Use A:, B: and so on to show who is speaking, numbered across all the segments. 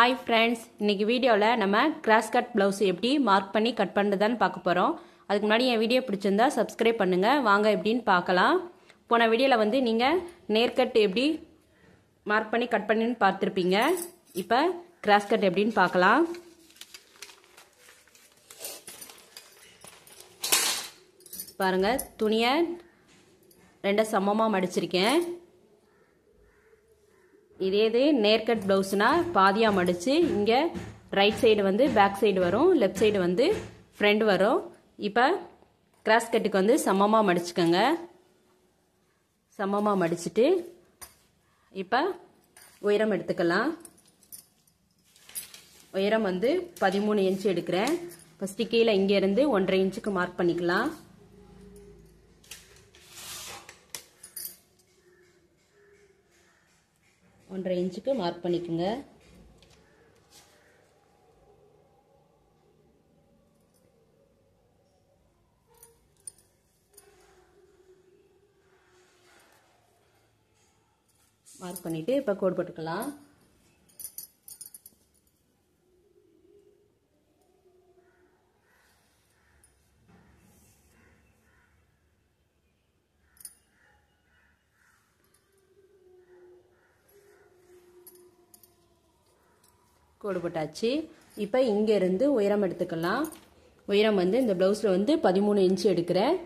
A: Hi friends, இன்னைக்கு வீடியோவில் நம்ம கிராஸ் கட் ப்ளவுஸ் எப்படி மார்க் பண்ணி கட் பண்ணுறதான்னு பார்க்க போகிறோம். அதுக்கு முன்னாடி என் வீடியோ பிடிச்சிருந்தா சப்ஸ்கிரைப் பண்ணுங்கள். வாங்க எப்படின்னு பார்க்கலாம். போன வீடியோவில் நீங்கள் நேர்கட் எப்படி மார்க் பண்ணி கட் பண்ணின்னு பார்த்துருப்பீங்க. இப்போ கிராஸ் கட் எப்படின்னு பார்க்கலாம். பாருங்கள், துணியை ரெண்டை சமமாக மடிச்சிருக்கேன். இதே இது நேர்கட் ப்ளவுஸ்னா பாதியாக மடித்து இங்கே ரைட் சைடு வந்து பேக் சைடு வரும், லெஃப்ட் சைடு வந்து ஃப்ரண்ட் வரும். இப்போ கிராஸ் கட்டுக்கு வந்து சமமாக மடிச்சுக்கோங்க. சமமாக மடிச்சுட்டு இப்போ உயரம் எடுத்துக்கலாம். உயரம் வந்து 13 இன்ச்சு எடுக்கிறேன். ஃபஸ்ட்டு கீழே இங்கேருந்து 1.5 இன்ச்சுக்கு மார்க் பண்ணிக்கலாம். ஒன்றரை இன்ச்சுக்கு மார்க் பண்ணிக்கோங்க. மார்க் பண்ணிட்டு இப்போ கோடு போட்டுக்கலாம். கோடு போட்டாச்சு. இப்போ இங்கேருந்து உயரம் எடுத்துக்கலாம். உயரம் வந்து இந்த ப்ளவுஸில் வந்து 13 இன்ச்சு எடுக்கிறேன்.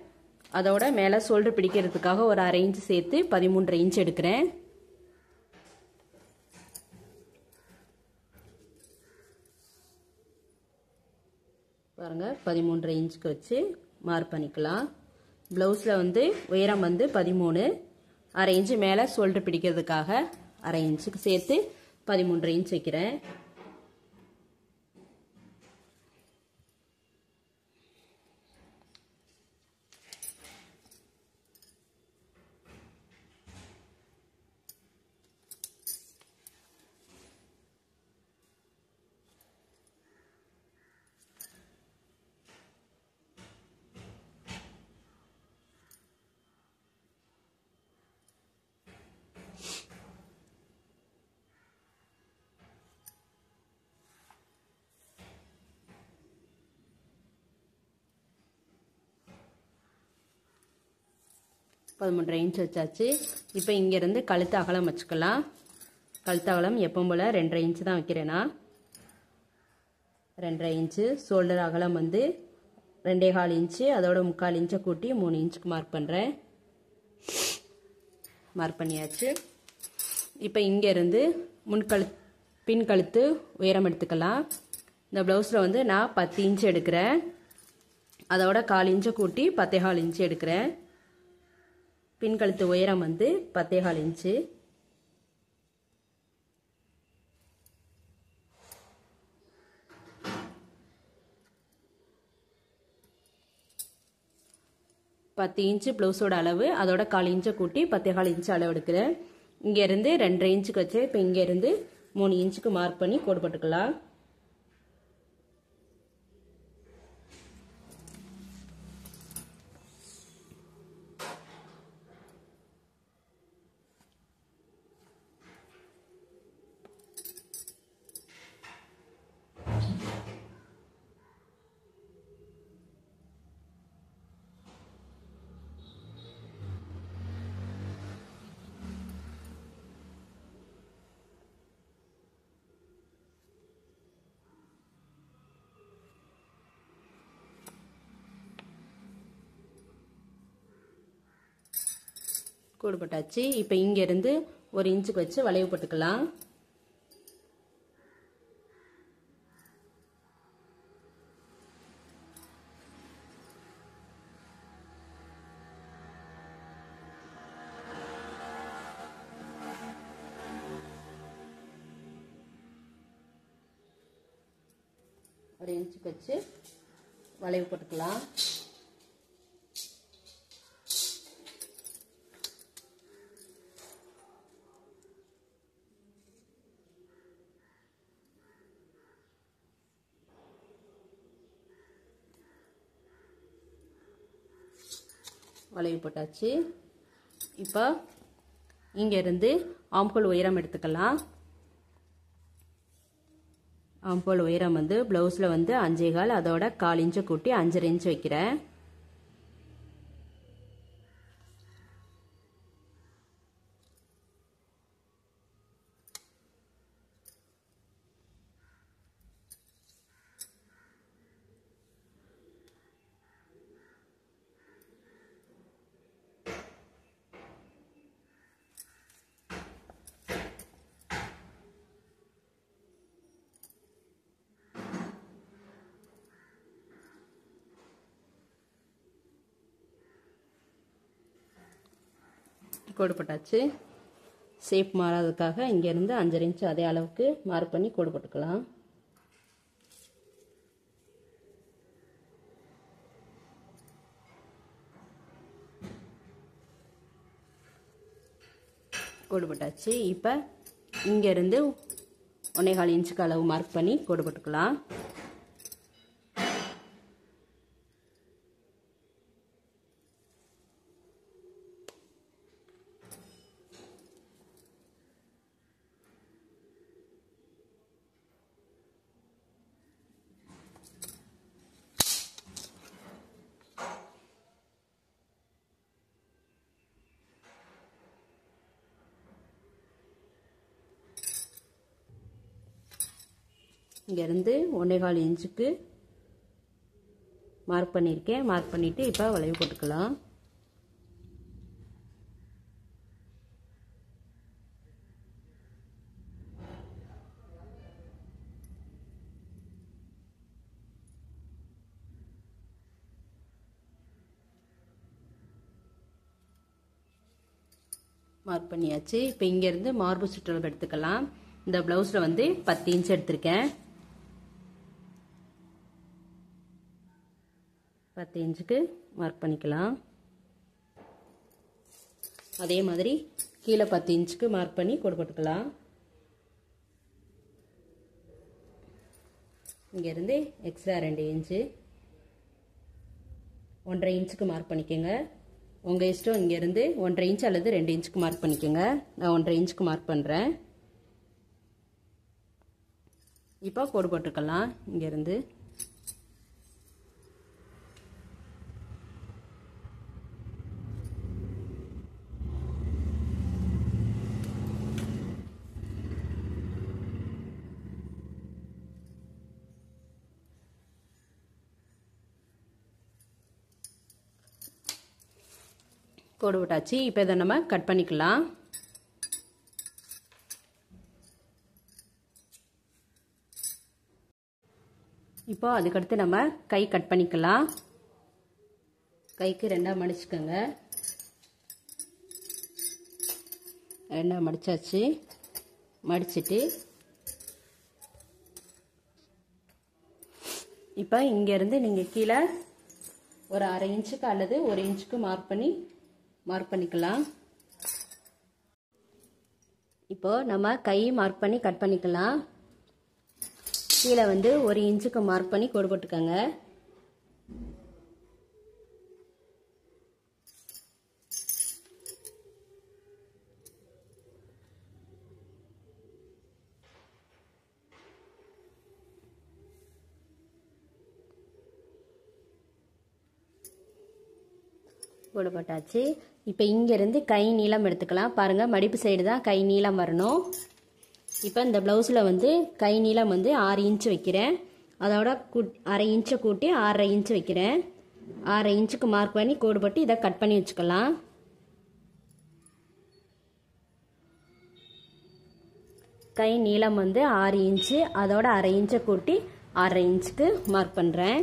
A: அதோட மேலே ஷோல்டர் பிடிக்கிறதுக்காக ஒரு 1/2 இன்ச்சு சேர்த்து 13.5 இன்ச்சு எடுக்கிறேன். பாருங்கள், 13.5 இன்ச்சுக்கு வச்சு மார்க் பண்ணிக்கலாம். ப்ளவுஸில் வந்து உயரம் வந்து 13, 1/2 இன்ச்சு மேலே ஷோல்டர் பிடிக்கிறதுக்காக 1/2 இன்ச்சுக்கு சேர்த்து 13.5 இன்ச்சு வைக்கிறேன். பதிமூன்றரை இன்ச் வச்சாச்சு. இப்போ இங்கேருந்து கழுத்து அகலம் வச்சுக்கலாம். கழுத்து அகலம் எப்பவும் போல் 2.5 இன்ச்சு தான் வைக்கிறேன்னா. 2.5 இன்ச்சு. ஷோல்டர் அகலம் வந்து 2.25 இன்ச்சு. அதோட 3/4 இன்ச்சை கூட்டி 3 இன்ச்சுக்கு மார்க் பண்ணுறேன். மார்க் பண்ணியாச்சு. இப்போ இங்கேருந்து பின் கழுத்து உயரம் எடுத்துக்கலாம். இந்த ப்ளவுஸில் வந்து நான் 10 இன்ச்சு எடுக்கிறேன். அதோட 1/4 இன்ச்சை கூட்டி 10.25 இன்ச்சு எடுக்கிறேன். பின் கழுத்து உயரம் வந்து 10.25 இன்ச்சு. இன்ச்சு ப்ளவுஸோட அளவு. அதோட 1/4 இன்ச்சை கூட்டி 10.25 இன்ச்சு அளவு எடுக்கிறேன். இங்கேருந்து 2.5 இன்ச்சுக்கு வச்சு இப்போ இங்கேருந்து 3 இன்ச்சுக்கு மார்க் பண்ணி கோடு போட்டுக்கலாம். கோடு போட்டாச்சு. இப்போ இங்கேருந்து 1 இன்ச்சுக்கு வச்சு வளைவு போட்டுக்கலாம். ஒரு இன்ச்சுக்கு வச்சு வளைவு போட்டுக்கலாம். வளைவு போட்டாச்சு. இப்போ இங்கேருந்து ஆம்ஹோல் உயரம் எடுத்துக்கலாம். ஆம்போல் உயரம் வந்து ப்ளவுஸில் வந்து 5.25, அதோட 1/4 இன்ச்சு கூட்டி 5.5 இன்ச்சு வைக்கிறேன். கோடு போட்டாச்சு. ஷேப் மாறாததுக்காக இங்கேருந்து 5.5 இன்ச்சு அதே அளவுக்கு மார்க் பண்ணி கோடு போட்டுக்கலாம். கோடு போட்டாச்சு. இப்போ இங்கேருந்து 1.25 இன்ச்சுக்கு அளவு மார்க் பண்ணி கோடு போட்டுக்கலாம். இங்கேருந்து 1.25 இன்ச்சுக்கு மார்க் பண்ணியிருக்கேன். மார்க் பண்ணிவிட்டு இப்போ வளைவு போட்டுக்கலாம். மார்க் பண்ணியாச்சு. இப்போ இங்கேருந்து மார்பு சுற்றளவு எடுத்துக்கலாம். இந்த ப்ளவுஸில் வந்து 10 இன்ச்சு எடுத்திருக்கேன். 10 இன்ச்சுக்கு மார்க் பண்ணிக்கலாம். அதே மாதிரி கீழே 10 இன்ச்சுக்கு மார்க் பண்ணி கோடு போட்டுக்கலாம். இங்கேருந்து எக்ஸ்ட்ரா 2 இன்ச்சு 1.5 இன்ச்சுக்கு மார்க் பண்ணிக்கோங்க. உங்கள் இஷ்டம். இங்கேருந்து 1.5 இன்ச் அல்லது 2 இன்ச்சுக்கு மார்க் பண்ணிக்கோங்க. நான் 1.5 இன்ச்சுக்கு மார்க் பண்ணுறேன். இப்போ கோடு போட்டுக்கலாம். இங்கேருந்து கோடு போட்டாச்சு. இப்போ இதை நம்ம கட் பண்ணிக்கலாம். இப்போ அதுக்கடுத்து நம்ம கை கட் பண்ணிக்கலாம். கைக்கு 2ஆ மடிச்சுக்கோங்க. 2ஆ மடிச்சாச்சு. மடிச்சுட்டு இப்போ இங்கேருந்து நீங்கள் கீழே ஒரு 1/2 இன்ச்சுக்கு அல்லது 1 இன்ச்சுக்கு மார்க் பண்ணிக்கலாம். இப்போ நம்ம கை மார்க் பண்ணி கட் பண்ணிக்கலாம். கீழே வந்து 1 இன்ச்சுக்கு மார்க் பண்ணி கோடு போட்டுக்கோங்க. கோடு போட்டாச்சு. இப்போ இங்கேருந்து கை நீளம் எடுத்துக்கலாம். பாருங்கள், மடிப்பு சைடு தான் கை நீளம் வரணும். இப்போ இந்த ப்ளவுஸில் வந்து கை நீளம் வந்து 6 இன்ச்சு வைக்கிறேன். அதோட 1/2 இன்ச்சை கூட்டி 6.5 இன்ச்சு வைக்கிறேன். 6.5 இன்ச்சுக்கு மார்க் பண்ணி கோடு போட்டு இதை கட் பண்ணி வச்சுக்கலாம். கை நீளம் வந்து 6 இன்ச்சு, அதோட 1/2 இன்ச்சை கூட்டி 6.5 இன்ச்சுக்கு மார்க் பண்ணுறேன்.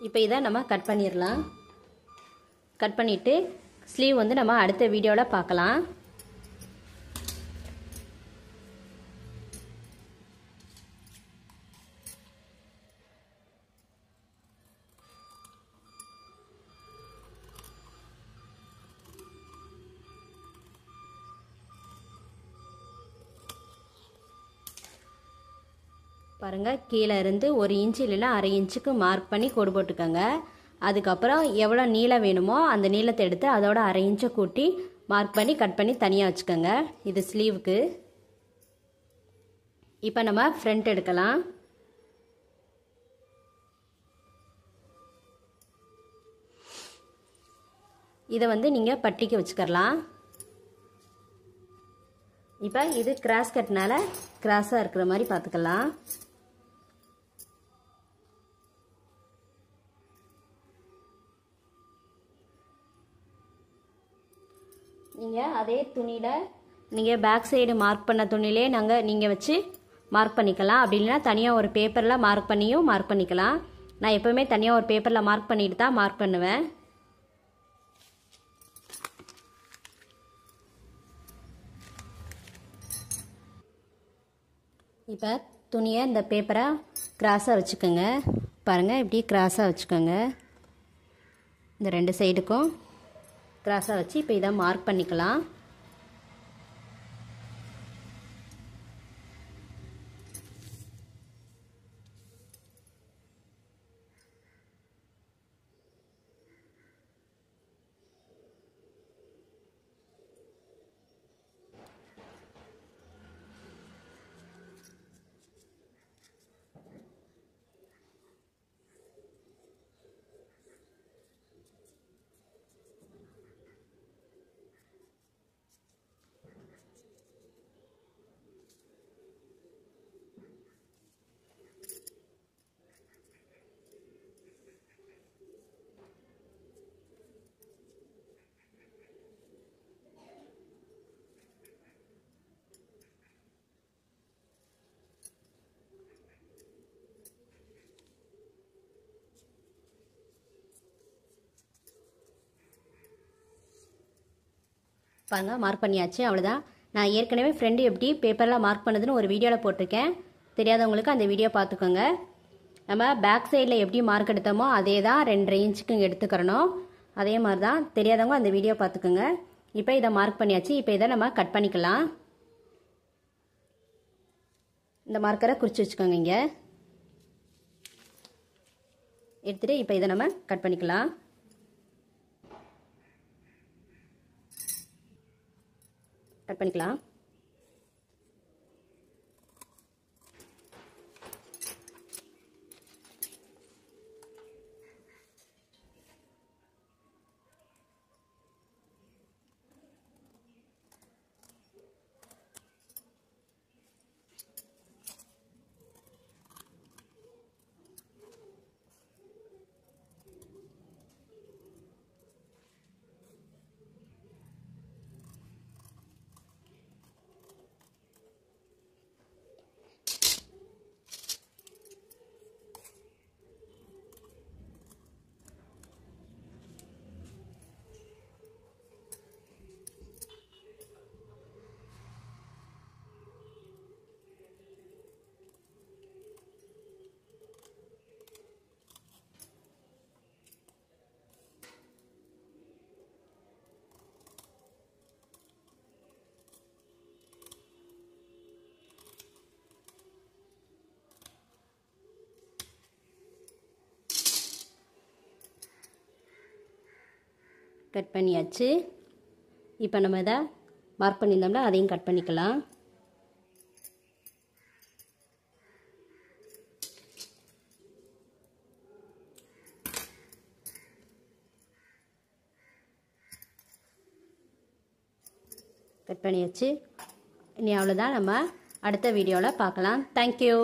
A: இப்போ இதை நம்ம கட் பண்ணிடலாம். கட் பண்ணிவிட்டு ஸ்லீவ் வந்து நம்ம அடுத்த வீடியோவில் பார்க்கலாம். பாருங்கள், கீழே இருந்து 1 இன்ச்சு இல்லைன்னா 1/2 இன்ச்சுக்கு மார்க் பண்ணி கோடு போட்டுக்கோங்க. அதுக்கப்புறம் எவ்வளோ நீளம் வேணுமோ அந்த நீளத்தை எடுத்து அதோட 1/2 இன்ச்சை கூட்டி மார்க் பண்ணி கட் பண்ணி தனியாக வச்சுக்கோங்க. இது ஸ்லீவுக்கு. இப்போ நம்ம ஃப்ரண்ட் எடுக்கலாம். இதை வந்து நீங்கள் பட்டிக்கு வச்சுக்கலாம். இப்போ இது கிராஸ் கட்னால கிராஸாக இருக்கிற மாதிரி பார்த்துக்கலாம். நீங்கள் அதே துணியில் நீங்கள் பேக் சைடு மார்க் பண்ண துணியிலே நீங்கள் வச்சு மார்க் பண்ணிக்கலாம். அப்படி இல்லைன்னா தனியாக ஒரு பேப்பரில் மார்க் பண்ணிக்கலாம். நான் எப்போவுமே தனியாக ஒரு பேப்பரில் மார்க் பண்ணிட்டு தான் மார்க் பண்ணுவேன். இப்போ துணியை இந்த பேப்பரை கிராஸாக வச்சுக்கோங்க. பாருங்கள், இப்படி கிராஸாக வச்சுக்கோங்க. இந்த 2 சைடுக்கும் கிராஸாக வச்சு இப்போ இதை மார்க் பண்ணிக்கலாம். பாருங்கள், மார்க் பண்ணியாச்சு. அவ்வளோதான். நான் ஏற்கனவே ஃப்ரெண்டு எப்படி பேப்பரில் மார்க் பண்ணதுன்னு ஒரு வீடியோவில் போட்டிருக்கேன். தெரியாதவங்களுக்கு அந்த வீடியோ பார்த்துக்கோங்க. நம்ம பேக் சைடில் எப்படி மார்க் எடுத்தோமோ அதே தான் 2.5 இன்ச்சுக்கு எடுத்துக்கிறணும். அதே மாதிரி தான். தெரியாதவங்க அந்த வீடியோ பார்த்துக்கோங்க. இப்போ இதை மார்க் பண்ணியாச்சு. இப்போ இதை நம்ம கட் பண்ணிக்கலாம். இந்த மார்க்கரை குறித்து வச்சுக்கோங்க. இங்கே எடுத்துகிட்டு இப்போ இதை நம்ம கட் பண்ணிக்கலாம். கட் பண்ணிக்கலாம். கட் பண்ணியாச்சு. இப்போ நம்ம இதை மார்க் பண்ணியிருந்தோம்னா அதையும் கட் பண்ணிக்கலாம். கட் பண்ணியாச்சு. இனி அவ்வளோதான். நம்ம அடுத்த வீடியோவில் பார்க்கலாம். தேங்க்யூ.